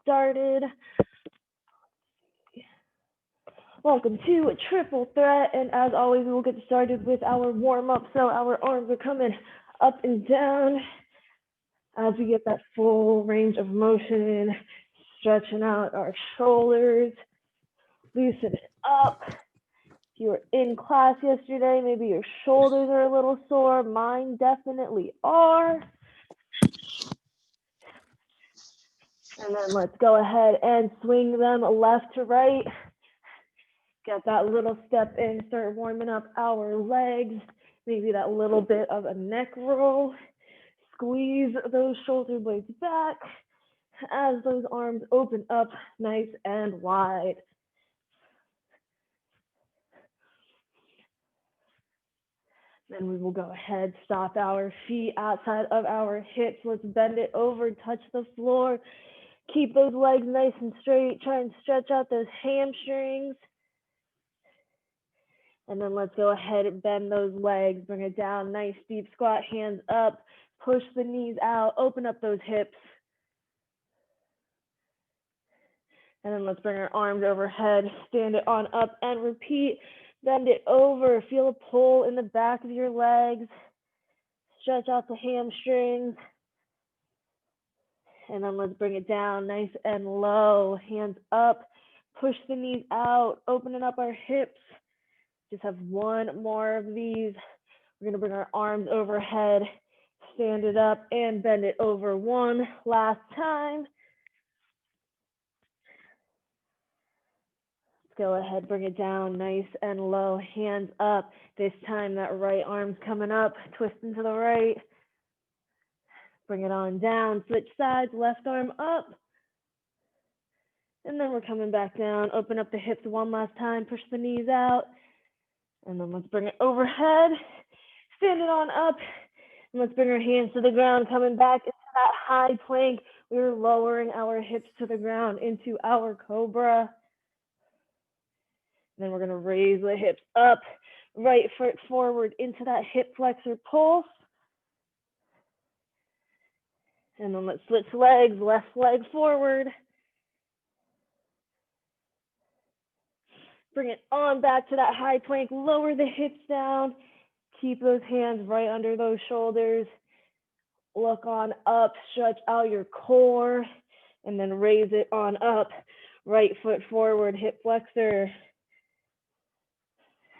started. Welcome to a triple threat, and as always, we will get started with our warm-up. So our arms are coming up and down as we get that full range of motion, stretching out our shoulders, loosen it up. If you were in class yesterday, maybe your shoulders are a little sore. Mine definitely are. And then let's go ahead and swing them left to right. Get that little step in, start warming up our legs, maybe that little bit of a neck roll. Squeeze those shoulder blades back as those arms open up nice and wide. Then we will go ahead, stop our feet outside of our hips. Let's bend it over, touch the floor. Keep those legs nice and straight. Try and stretch out those hamstrings. And then let's go ahead and bend those legs, bring it down, nice deep squat, hands up, push the knees out, open up those hips. And then let's bring our arms overhead, stand it on up and repeat, bend it over, feel a pull in the back of your legs, stretch out the hamstrings. And then let's bring it down, nice and low, hands up, push the knees out, opening up our hips. Just have one more of these. We're gonna bring our arms overhead, stand it up and bend it over one last time. Let's go ahead, bring it down, nice and low, hands up. This time that right arm's coming up, twisting to the right. Bring it on down, switch sides, left arm up. And then we're coming back down, open up the hips one last time, push the knees out. And then let's bring it overhead, stand it on up. And let's bring our hands to the ground, coming back into that high plank. We're lowering our hips to the ground into our cobra. Then we're gonna raise the hips up, right foot forward into that hip flexor pulse. And then let's switch legs, left leg forward. Bring it on back to that high plank, lower the hips down. Keep those hands right under those shoulders. Look on up, stretch out your core, and then raise it on up. Right foot forward, hip flexor.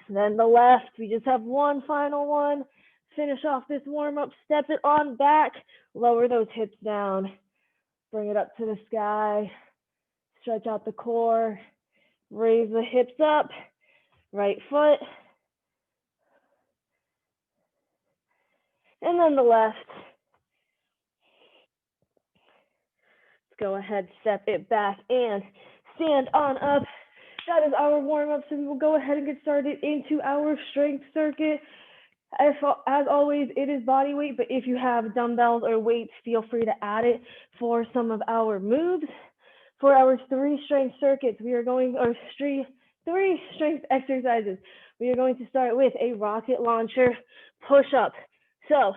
Then the left, we just have one final one. Finish off this warm up, step it on back, lower those hips down. Bring it up to the sky, stretch out the core, raise the hips up, right foot. And then the left. Let's go ahead, step it back and stand on up. That is our warm up, so we will go ahead and get started into our strength circuit. As always, it is body weight, but if you have dumbbells or weights, feel free to add it for some of our moves. For our three strength circuits, we are going, or three strength exercises. We are going to start with a rocket launcher push-up. So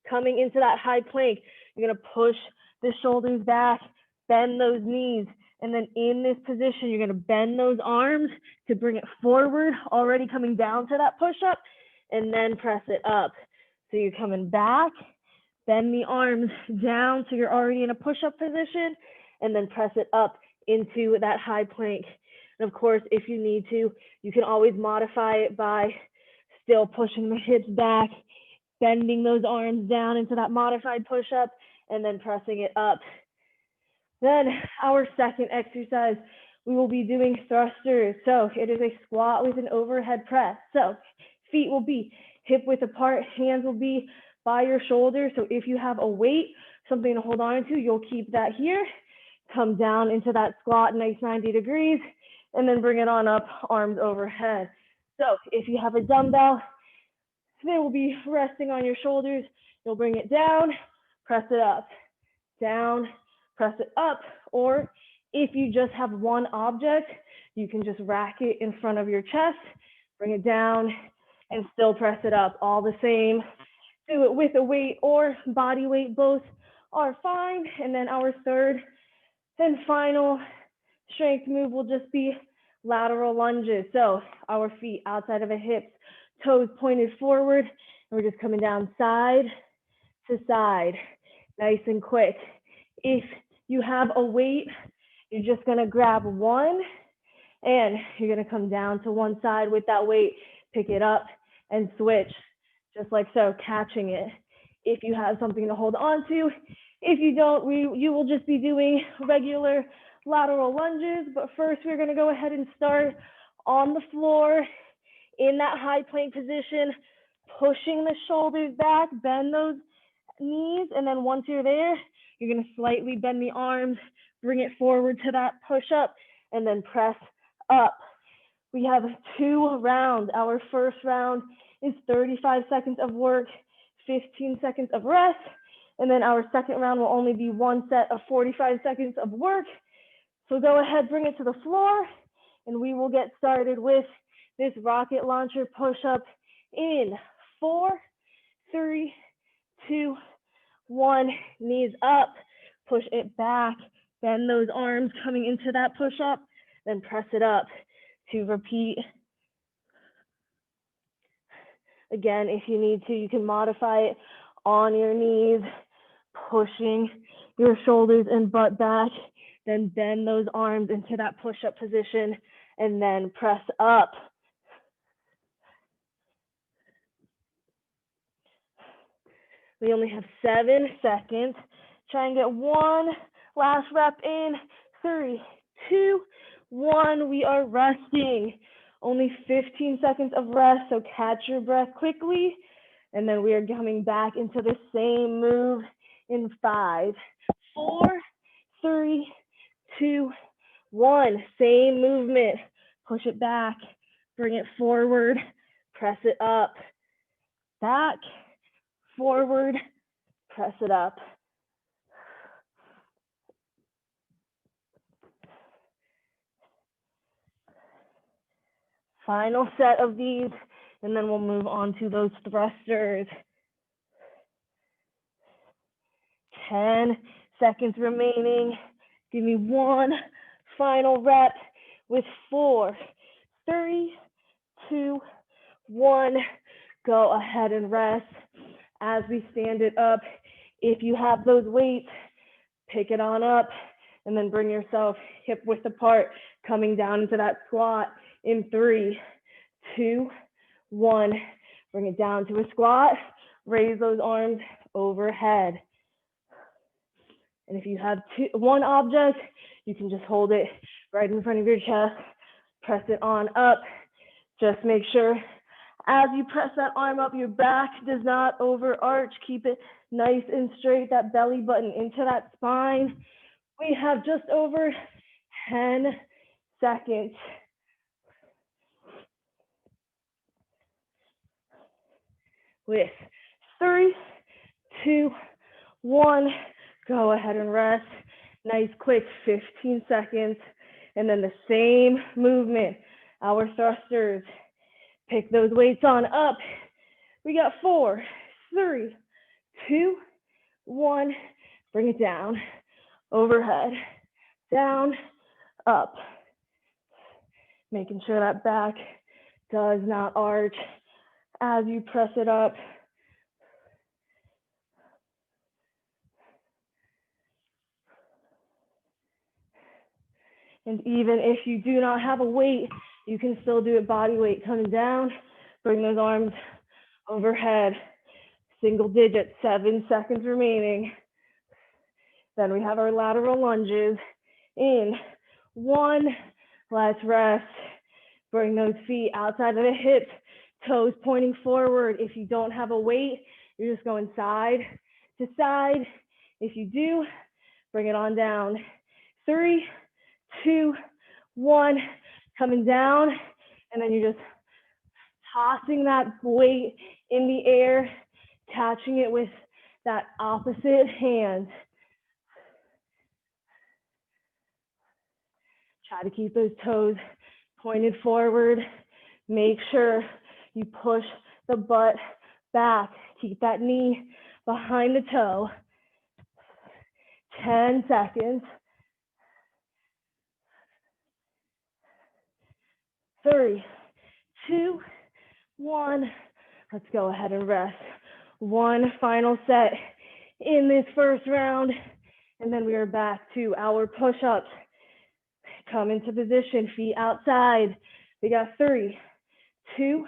coming into that high plank, you're gonna push the shoulders back, bend those knees, and then in this position, you're gonna bend those arms to bring it forward, already coming down to that push-up, and then press it up. So you're coming back, bend the arms down so you're already in a push-up position, and then press it up into that high plank. And of course, if you need to, you can always modify it by still pushing the hips back, bending those arms down into that modified push-up, and then pressing it up. Then our second exercise, we will be doing thrusters. So it is a squat with an overhead press. So feet will be hip width apart, hands will be by your shoulders. So if you have a weight, something to hold on to, you'll keep that here. Come down into that squat, nice 90 degrees, and then bring it on up, arms overhead. So if you have a dumbbell, they will be resting on your shoulders. You'll bring it down, press it up, down, press it up. Or if you just have one object, you can just rack it in front of your chest, bring it down, and still press it up. All the same. Do it with a weight or body weight, both are fine. And then our third And final strength move will just be lateral lunges. So our feet outside of the hips, toes pointed forward, and we're just coming down side to side, nice and quick. If you have a weight, you're just gonna grab one and you're gonna come down to one side with that weight, pick it up and switch, just like so, catching it. If you have something to hold on to, if you don't, you will just be doing regular lateral lunges, but first we're gonna go ahead and start on the floor in that high plank position, pushing the shoulders back, bend those knees, and then once you're there, you're gonna slightly bend the arms, bring it forward to that push up, and then press up. We have 2 rounds. Our first round is 35 seconds of work, 15 seconds of rest, and then our second round will only be 1 set of 45 seconds of work. So go ahead, bring it to the floor, and we will get started with this rocket launcher push-up in 4, 3, 2, 1, knees up, push it back, bend those arms coming into that push-up, then press it up to repeat. Again, if you need to, you can modify it on your knees, pushing your shoulders and butt back, then bend those arms into that push-up position, and then press up. We only have 7 seconds. Try and get one last rep in. 3, 2, 1. We are resting. Only 15 seconds of rest, so catch your breath quickly. And then we are coming back into the same move in 5, 4, 3, 2, 1. Same movement. Push it back. Bring it forward. Press it up. Back. Forward. Press it up. Final set of these, and then we'll move on to those thrusters. 10 seconds remaining. Give me one final rep with 4, 3, 2, 1. Go ahead and rest as we stand it up. If you have those weights, pick it on up and then bring yourself hip width apart, coming down into that squat in 3, 2, 1. Bring it down to a squat. Raise those arms overhead. And if you have one object, you can just hold it right in front of your chest. Press it on up. Just make sure as you press that arm up, your back does not overarch. Keep it nice and straight, that belly button into that spine. We have just over 10 seconds. With 3, 2, 1, go ahead and rest. Nice quick 15 seconds. And then the same movement, our thrusters. Pick those weights on up. We got 4, 3, 2, 1. Bring it down, overhead, down, up. Making sure that back does not arch as you press it up. And even if you do not have a weight, you can still do it body weight coming down. Bring those arms overhead. Single digit, 7 seconds remaining. Then we have our lateral lunges in 1. Let's rest. Bring those feet outside of the hips, toes pointing forward. If you don't have a weight, you're just going side to side. If you do, bring it on down. 3, 2, 1, coming down, and then you're just tossing that weight in the air, catching it with that opposite hand. Try to keep those toes pointed forward. Make sure you push the butt back. Keep that knee behind the toe. 10 seconds. 3, 2, 1. Let's go ahead and rest. One final set in this first round, and then we are back to our push-ups. Come into position, feet outside. We got 3, 2,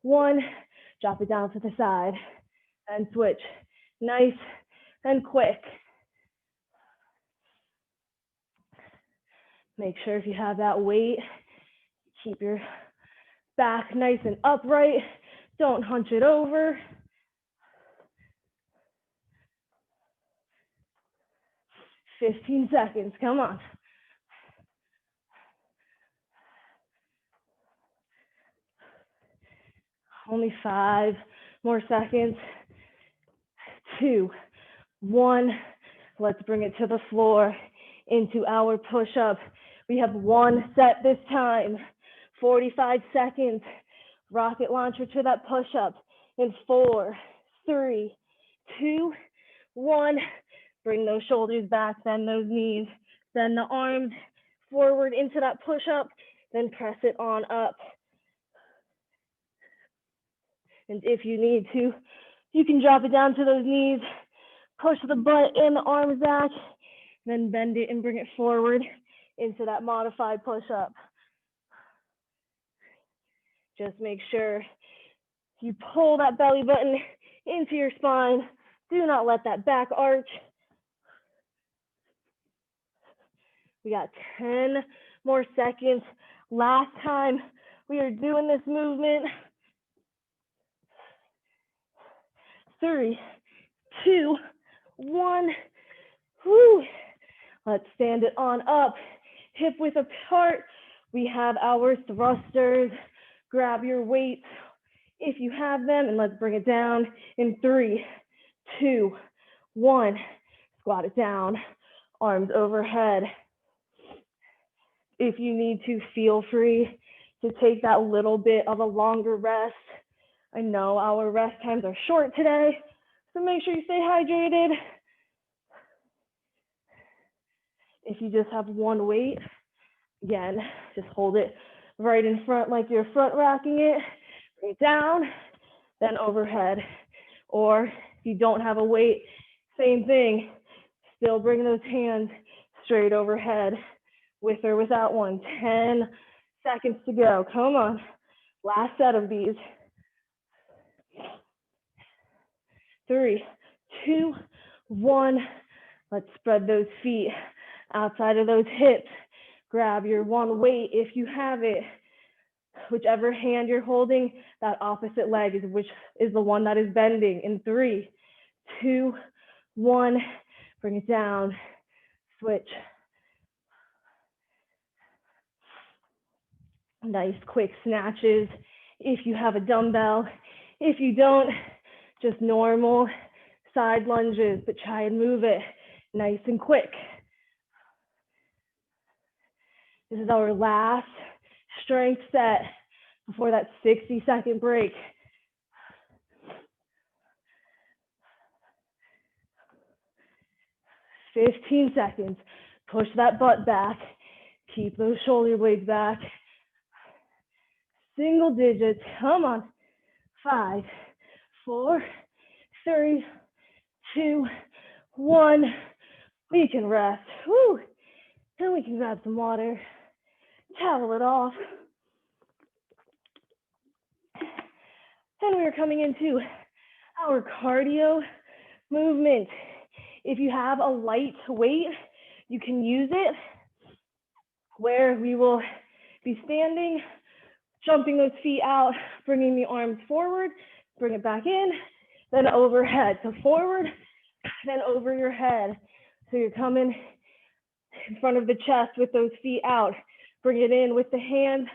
1. Drop it down to the side and switch. Nice and quick. Make sure if you have that weight, keep your back nice and upright. Don't hunch it over. "15 seconds, come on. Only 5 more seconds. 2, 1. Let's bring it to the floor into our push-up. We have one set this time. 45 seconds. Rocket launcher to that push-up in 4, 3, 2, 1. Bring those shoulders back, bend those knees, bend the arms forward into that push-up, then press it on up. And if you need to, you can drop it down to those knees, push the butt and the arms back, then bend it and bring it forward into that modified push-up. Just make sure you pull that belly button into your spine. Do not let that back arch. We got 10 more seconds. Last time we are doing this movement. 3, 2, 1. Whew. Let's stand it on up. Hip width apart. We have our thrusters. Grab your weights if you have them, and let's bring it down in 3, 2, 1. Squat it down. Arms overhead. If you need to, feel free to take that little bit of a longer rest. I know our rest times are short today, so make sure you stay hydrated. If you just have one weight, again, just hold it right in front like you're front racking it. Bring it down, then overhead. Or if you don't have a weight, same thing. Still bring those hands straight overhead, with or without one. 10 seconds to go. Come on. Last set of these. 3, 2, 1. Let's spread those feet outside of those hips. Grab your one weight if you have it. Whichever hand you're holding, that opposite leg is the one that is bending. In 3, 2, 1. Bring it down. Switch. Nice quick snatches if you have a dumbbell. If you don't, just normal side lunges, but try and move it nice and quick. This is our last strength set before that 60-second break. "15 seconds. Push that butt back. Keep those shoulder blades back. Single digits. Come on. 5, 4, 3, 2, 1. We can rest. Whew. Then we can grab some water. Towel it off. And we're coming into our cardio movement. If you have a light weight, you can use it where we will be standing, jumping those feet out, bringing the arms forward, bring it back in, then overhead. So forward, then over your head. So you're coming in front of the chest with those feet out. Bring it in with the hands,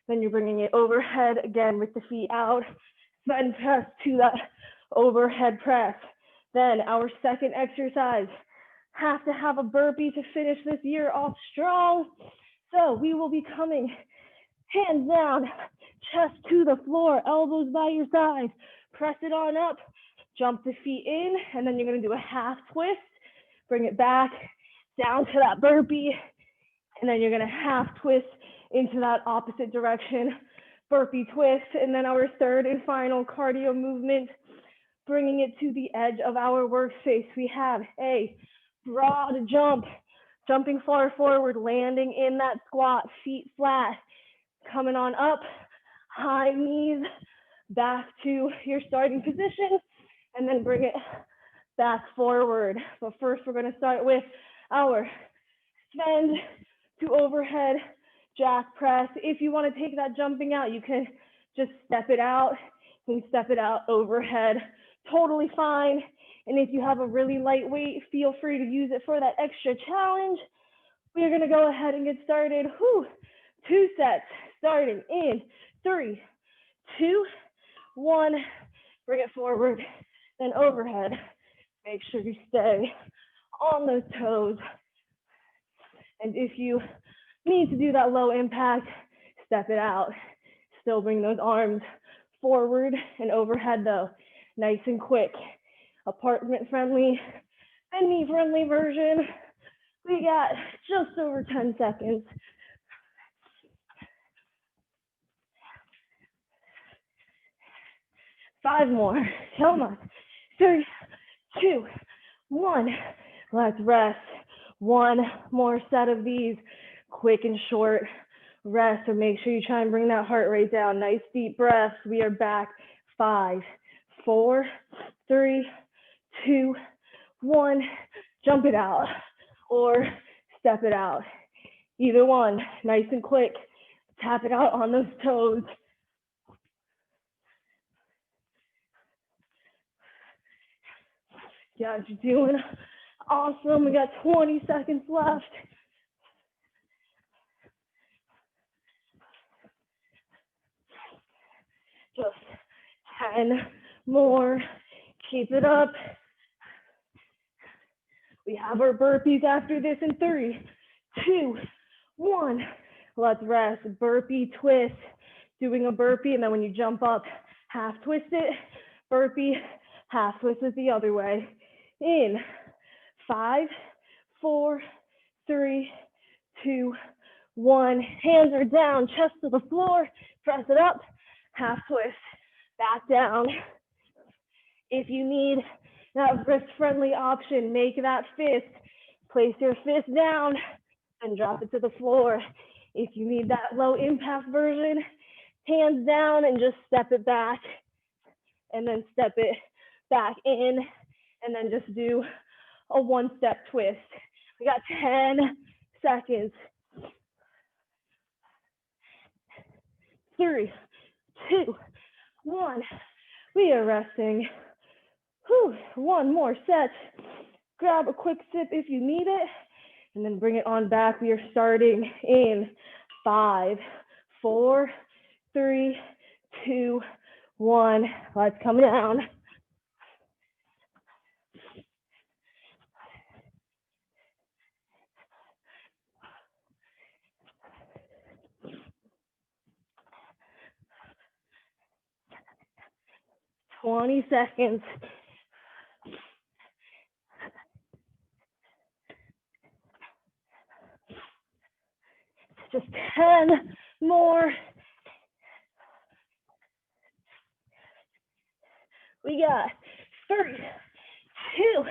then you're bringing it overhead again with the feet out. Then press to that overhead press. Then our second exercise. Have to have a burpee to finish this year off strong. So we will be coming hands down, chest to the floor, elbows by your sides. Press it on up, jump the feet in, and then you're gonna do a half twist. Bring it back down to that burpee, and then you're gonna half twist into that opposite direction, burpee twist. And then our third and final cardio movement, bringing it to the edge of our workspace. We have a broad jump, jumping far forward, landing in that squat, feet flat, coming on up, high knees, back to your starting position, and then bring it back forward. But first, we're going to start with our Svend to overhead jack press. If you want to take that jumping out, you can just step it out. You can step it out overhead. Totally fine. And if you have a really light weight, feel free to use it for that extra challenge. We're going to go ahead and get started. 2 sets starting in 3, 2, 1. Bring it forward, then overhead. Make sure you stay on those toes. And if you need to do that low impact, step it out. Still bring those arms forward and overhead though. Nice and quick. Apartment friendly and knee friendly version. We got just over 10 seconds. Five more. Come on. 3, 2, 1. Let's rest. One more set of these. Quick and short rest. So make sure you try and bring that heart rate down. Nice deep breaths. We are back. 5, 4, 3, 2, 1. Jump it out or step it out. Either one. Nice and quick. Tap it out on those toes. Yeah, you're doing awesome. We got 20 seconds left. Just 10 more. Keep it up. We have our burpees after this in 3, 2, 1. Let's rest. Burpee twist. Doing a burpee, and then when you jump up, half twist it. Burpee, half twist it the other way. In 5, 4, 3, 2, 1. Hands are down, chest to the floor. Press it up. Half twist. Back down. If you need that wrist-friendly option, make that fist. Place your fist down and drop it to the floor. If you need that low-impact version, hands down and just step it back. And then step it back in. And then just do a one-step twist. We got 10 seconds. 3, 2, 1. We are resting. One more set. Grab a quick sip if you need it, and then bring it on back. We are starting in 5, 4, 3, 2, 1. Let's come down. Twenty seconds. Just 10 more. We got 3, 2,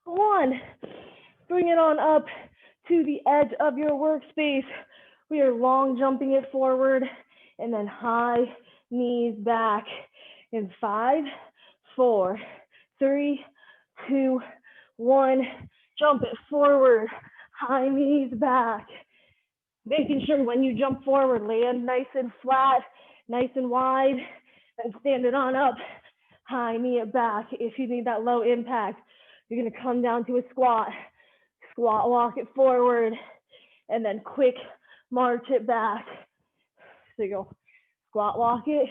1. Bring it on up to the edge of your workspace. We are long jumping it forward and then high knees back in 5, 4, 3, 2, 1. Jump it forward, high knees back. Making sure when you jump forward, land nice and flat, nice and wide, and stand it on up. High knee it back. If you need that low impact, you're going to come down to a squat. Squat walk it forward, and then quick march it back. So you go squat walk it.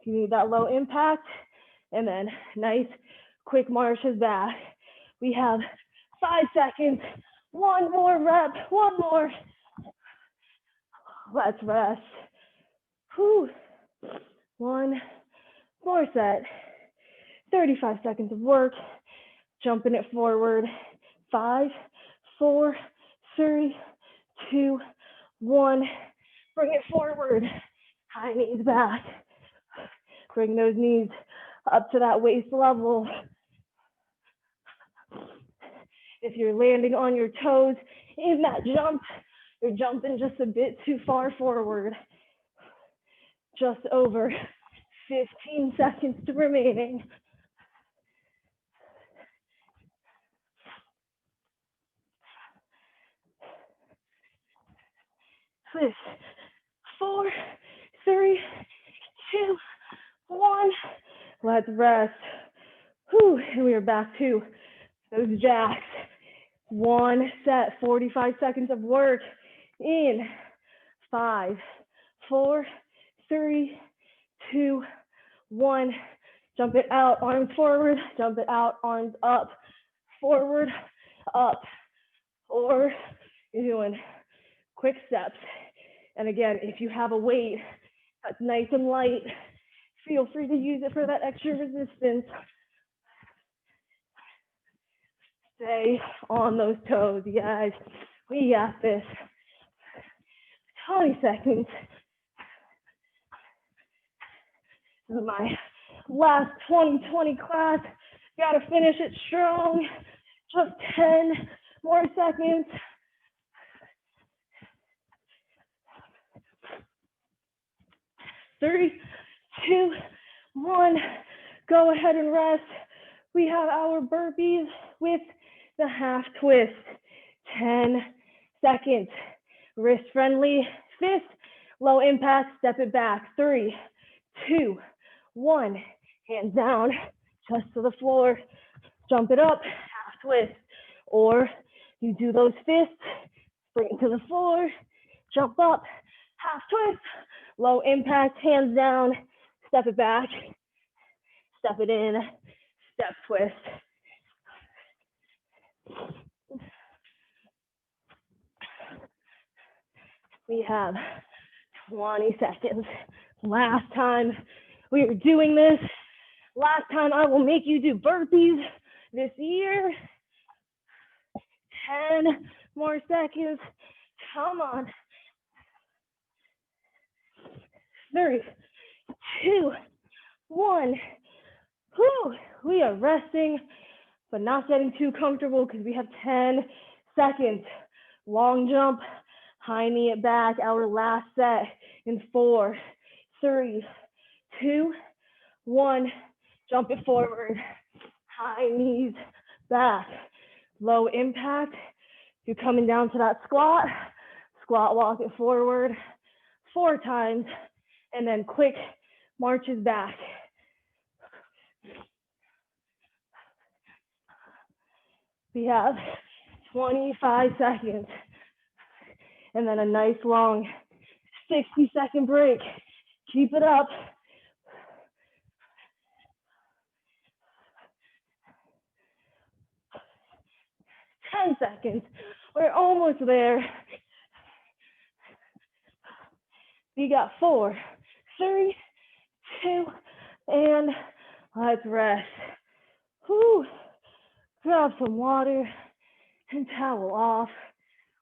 If you need that low impact, and then nice quick marches back. We have 5 seconds. One more rep. One more. Let's rest. One more set. 35 seconds of work. Jumping it forward. 5, 4, 3, 2, 1. Bring it forward. High knees back. Bring those knees up to that waist level. If you're landing on your toes in that jump, you're jumping just a bit too far forward. Just over 15 seconds to remaining. Six, 4, 3, 2, 1. Let's rest. Whew, and we are back to those jacks. One set, 45 seconds of work in 5, 4, 3, 2, 1. Jump it out, arms forward, jump it out, arms up, forward, up. Or you're doing quick steps. And again, if you have a weight that's nice and light, feel free to use it for that extra resistance. Stay on those toes, you guys. We got this. 20 seconds. This is my last 2020 class. Gotta finish it strong. Just 10 more seconds. 3, 2, 1. Go ahead and rest. We have our burpees with the half twist. 10 seconds. Wrist friendly. Fist. Low impact. Step it back. 3, 2, 1. Hands down. Just to the floor. Jump it up. Half twist. Or you do those fists. Bring it to the floor. Jump up. Half twist. Low impact, hands down, step it back, step it in, step twist. We have 20 seconds. Last time we were doing this, last time I will make you do burpees this year. 10 more seconds, come on. 3, 2, 1. Whew. We are resting, but not getting too comfortable because we have 10 seconds. Long jump, high knee it back, our last set in 4, 3, 2, 1. Jump it forward, high knees back. Low impact, you're coming down to that squat. Squat, walk it forward 4 times. And then quick marches back. We have 25 seconds. And then a nice long 60-second break. Keep it up. 10 seconds. We're almost there. We got 4, 3, 2, and let's rest. Whew. Grab some water and towel off.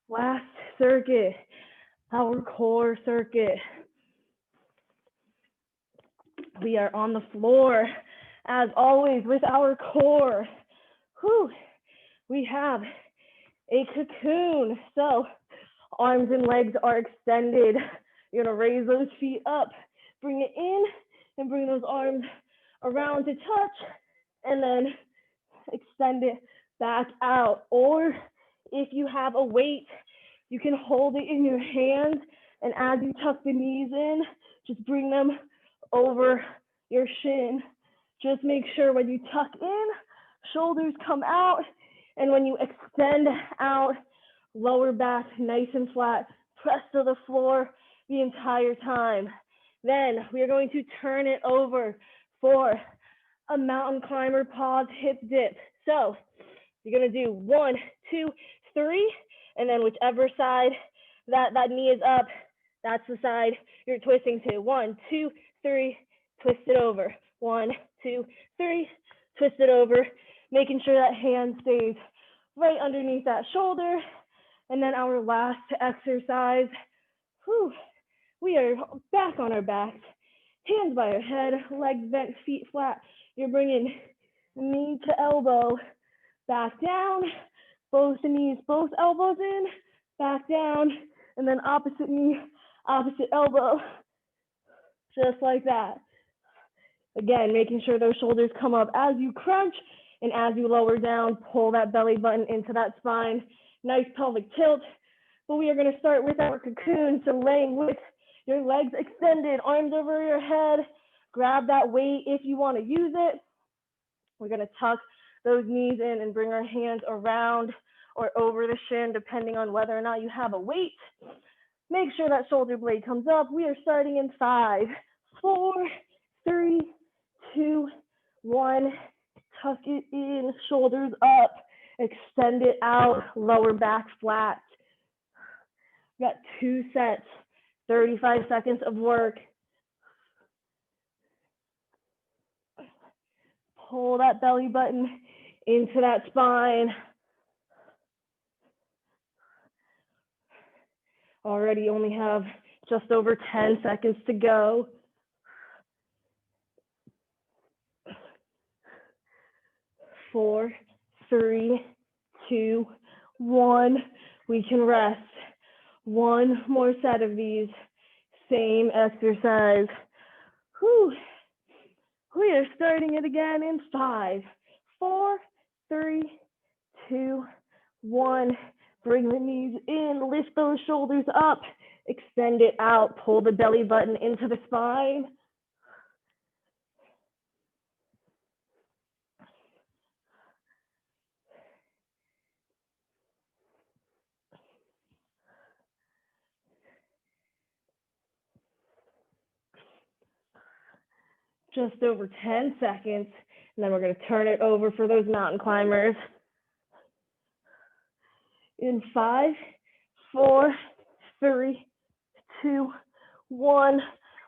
Last circuit, our core circuit. We are on the floor, as always, with our core. Whew. We have a cocoon. So arms and legs are extended. You're gonna raise those feet up, bring it in, and bring those arms around to touch, and then extend it back out. Or if you have a weight, you can hold it in your hands, and as you tuck the knees in, just bring them over your shin. Just make sure when you tuck in, shoulders come out, and when you extend out, lower back nice and flat, press to the floor the entire time. Then we are going to turn it over for a mountain climber pause hip dip. So you're gonna do 1, 2, 3, and then whichever side that knee is up, that's the side you're twisting to. 1, 2, 3, twist it over. 1, 2, 3, twist it over, making sure that hand stays right underneath that shoulder. And then our last exercise, We are back on our backs, hands by our head, legs bent, feet flat. You're bringing knee to elbow, back down, both knees, both elbows in, back down, and then opposite knee, opposite elbow, just like that. Again, making sure those shoulders come up as you crunch, and as you lower down, pull that belly button into that spine. Nice pelvic tilt. But we are going to start with our cocoon, so laying with your legs extended, arms over your head. Grab that weight if you want to use it. We're going to tuck those knees in and bring our hands around or over the shin, depending on whether or not you have a weight. Make sure that shoulder blade comes up. We are starting in 5, 4, 3, 2, 1. Tuck it in, shoulders up, extend it out, lower back flat. We got 2 sets, 35 seconds of work. Pull that belly button into that spine. Already only have just over 10 seconds to go. 4, 3, 2, 1. We can rest. One more set of these. Same exercise. Whew. We are starting it again in 5, 4, 3, 2, 1. Bring the knees in, lift those shoulders up, extend it out, pull the belly button into the spine. Just over 10 seconds, and then we're going to turn it over for those mountain climbers. In 5, 4, 3, 2, 1.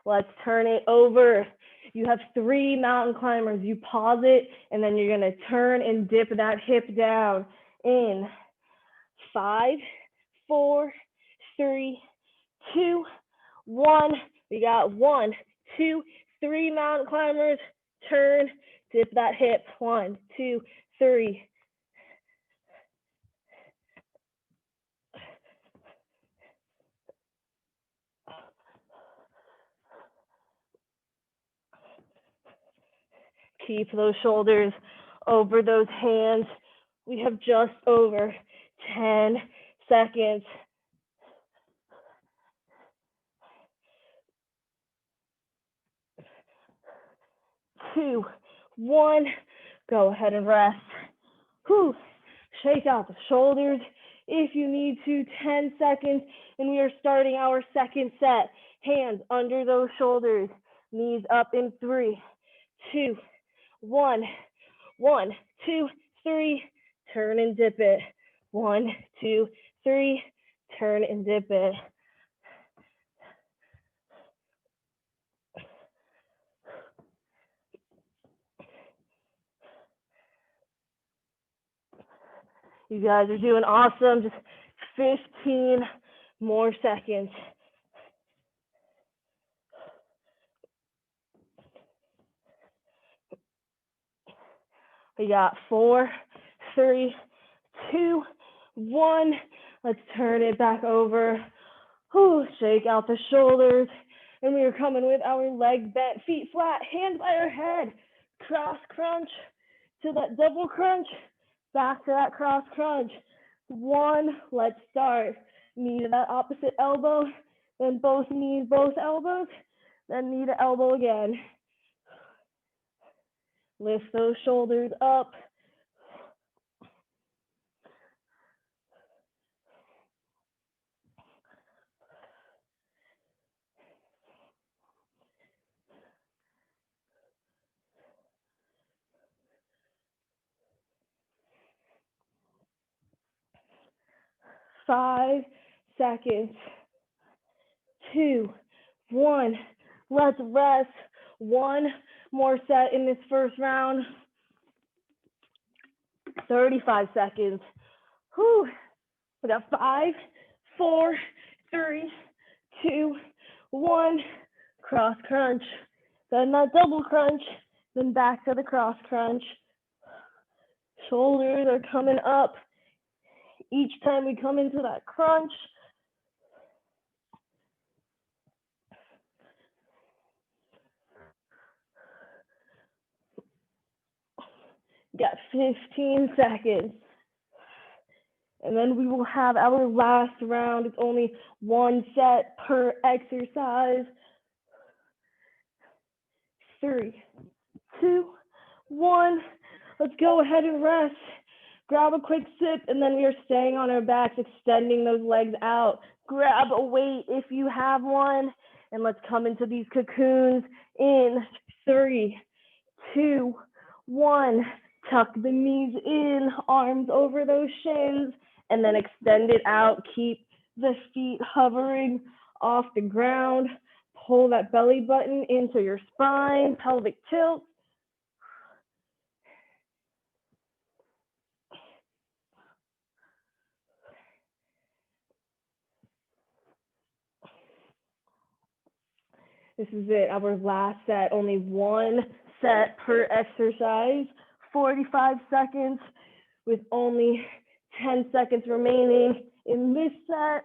Let's turn it over. You have 3 mountain climbers. You pause it, and then you're going to turn and dip that hip down. In 5, 4, 3, 2, 1. We got 1, 2, 3 mountain climbers. Turn, dip that hip. 1, 2, 3. Keep those shoulders over those hands. We have just over 10 seconds. 2, 1. Go ahead and rest. Whew. Shake out the shoulders if you need to. 10 seconds, and we are starting our second set. Hands under those shoulders. Knees up in 3, 2, 1. 1, 2, 3. Turn and dip it. 1, 2, 3. Turn and dip it. You guys are doing awesome. Just 15 more seconds. We got 4, 3, 2, 1. Let's turn it back over. Whew, shake out the shoulders. And we are coming with our legs bent, feet flat, hands by our head. Cross crunch to that double crunch. Back to that cross crunch. 1, let's start. Knee to that opposite elbow. Then both knees, both elbows. Then knee to elbow again. Lift those shoulders up. Five seconds. 2, 1. Let's rest. 1 more set in this first round. 35 seconds. Whew. We got 5, 4, 3, 2, 1, cross crunch, then that double crunch, then back to the cross crunch. Shoulders are coming up each time we come into that crunch. Got 15 seconds. And then we will have our last round. It's only 1 set per exercise. 3, 2, 1. Let's go ahead and rest. Grab a quick sip, and then we are staying on our backs, extending those legs out. Grab a weight if you have one, and let's come into these cocoons in 3, 2, 1. Tuck the knees in, arms over those shins, and then extend it out. Keep the feet hovering off the ground. Pull that belly button into your spine, pelvic tilt. This is it, our last set, only 1 set per exercise, 45 seconds with only 10 seconds remaining in this set.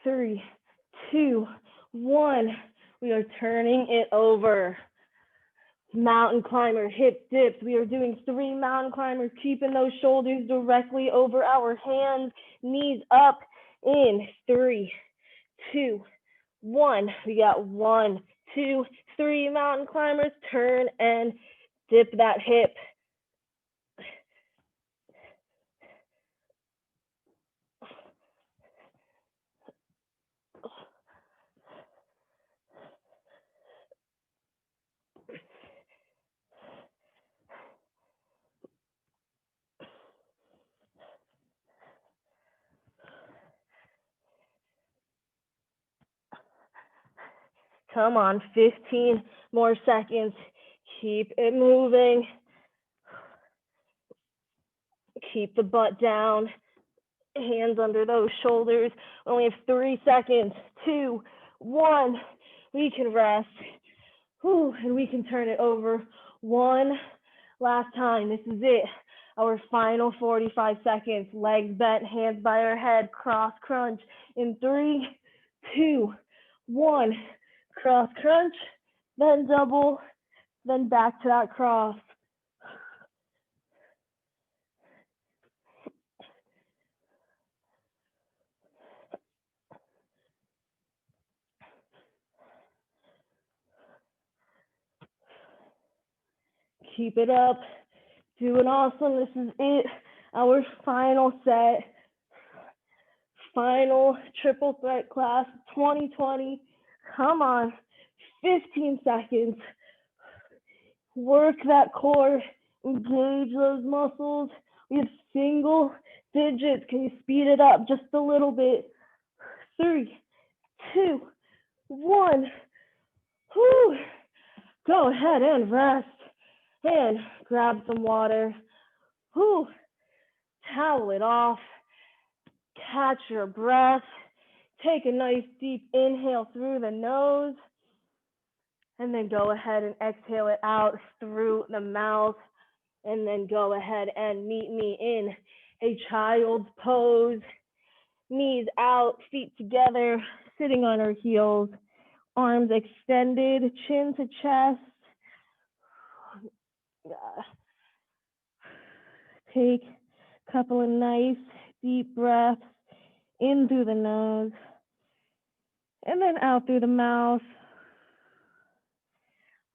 3, 2, 1. We are turning it over. Mountain climber, hip dips. We are doing 3 mountain climbers, keeping those shoulders directly over our hands, knees up in 3, 2, 1. We got 1, 2, 3 mountain climbers. Turn and dip that hip. Come on, 15 more seconds. Keep it moving. Keep the butt down. Hands under those shoulders. We only have 3 seconds. 2, 1. We can rest. Whew, and we can turn it over one last time. This is it. Our final 45 seconds. Legs bent, hands by our head. Cross crunch in 3, 2, 1. Cross crunch, then double, then back to that cross. Keep it up. Doing awesome. This is it. Our final set. Final triple threat class 2020. Come on. 15 seconds. Work that core. Engage those muscles. We have single digits. Can you speed it up just a little bit? 3, 2, 1. Whew. Go ahead and rest. And grab some water. Whew. Towel it off. Catch your breath. Take a nice deep inhale through the nose. And then go ahead and exhale it out through the mouth. And then go ahead and meet me in a child's pose. Knees out, feet together, sitting on our heels. Arms extended, chin to chest. Take a couple of nice deep breaths in through the nose and then out through the mouth.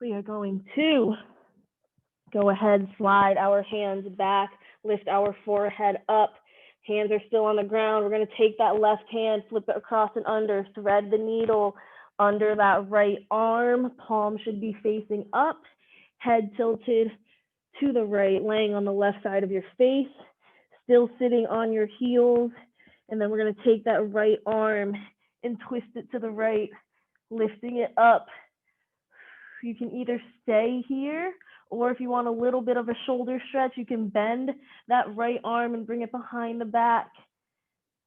We are going to go ahead, slide our hands back, lift our forehead up. Hands are still on the ground. We're going to take that left hand, flip it across and under, thread the needle under that right arm. Palm should be facing up, head tilted to the right, laying on the left side of your face, still sitting on your heels. And then we're going to take that right arm and twist it to the right, lifting it up. You can either stay here Or if you want a little bit of a shoulder stretch, you can bend that right arm and bring it behind the back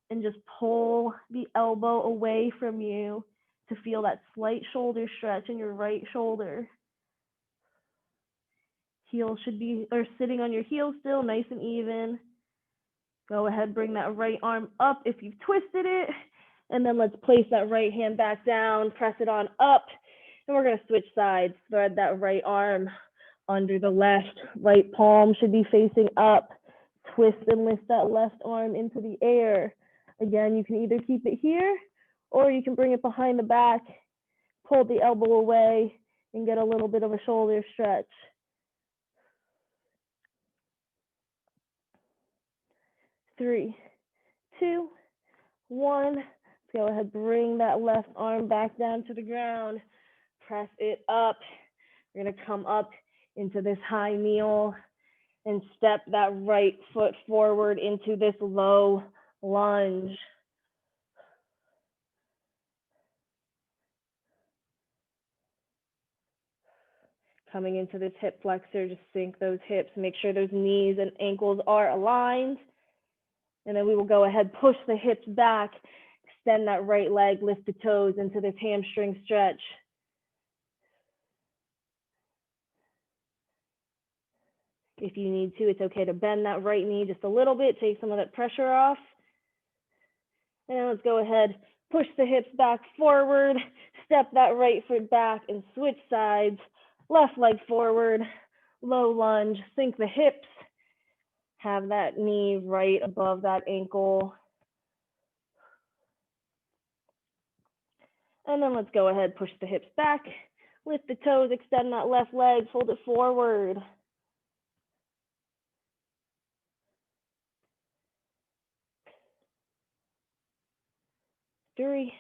and just pull the elbow away from you to feel that slight shoulder stretch in your right shoulder. Heels should be, or sitting on your heels still, nice and even. Go ahead, bring that right arm up if you've twisted it. And then let's place that right hand back down, press it on up. And we're gonna switch sides. Thread that right arm under the left. Right palm should be facing up. Twist and lift that left arm into the air. Again, you can either keep it here or you can bring it behind the back, pull the elbow away, and get a little bit of a shoulder stretch. 3, 2, 1. Let's go ahead, bring that left arm back down to the ground. Press it up. We're gonna come up into this high kneel and step that right foot forward into this low lunge. Coming into this hip flexor, just sink those hips, make sure those knees and ankles are aligned. And then we will go ahead, push the hips back, extend that right leg, lift the toes into this hamstring stretch. If you need to, it's okay to bend that right knee just a little bit, take some of that pressure off. And let's go ahead, push the hips back forward, step that right foot back and switch sides. Left leg forward, low lunge, sink the hips, have that knee right above that ankle. And then let's go ahead, push the hips back, lift the toes, extend that left leg, fold it forward. 3,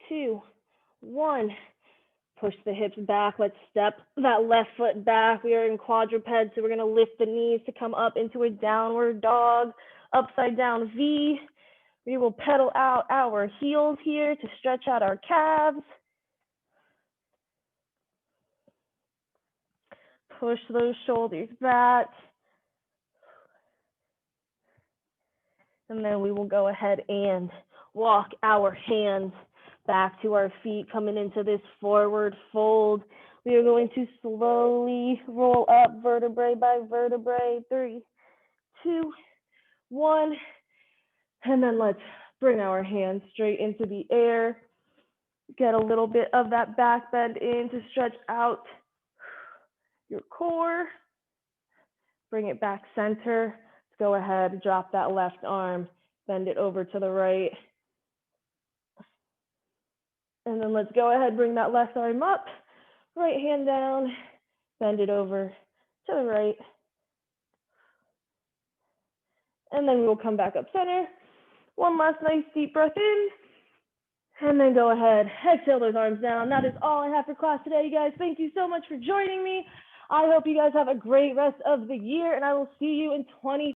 2, 1. Push the hips back. Let's step that left foot back. We are in quadruped, so we're going to lift the knees to come up into a downward dog, upside down V. We will pedal out our heels here to stretch out our calves. Push those shoulders back. And then we will go ahead and walk our hands back to our feet, coming into this forward fold. We are going to slowly roll up vertebrae by vertebrae. 3, 2, 1. And then let's bring our hands straight into the air. Get a little bit of that back bend in to stretch out your core. Bring it back center. Go ahead, drop that left arm, bend it over to the right. And then let's go ahead, bring that left arm up, right hand down, bend it over to the right. And then we will come back up center. One last nice deep breath in. And then go ahead, exhale those arms down. That is all I have for class today, you guys. Thank you so much for joining me. I hope you guys have a great rest of the year, and I will see you in 2020.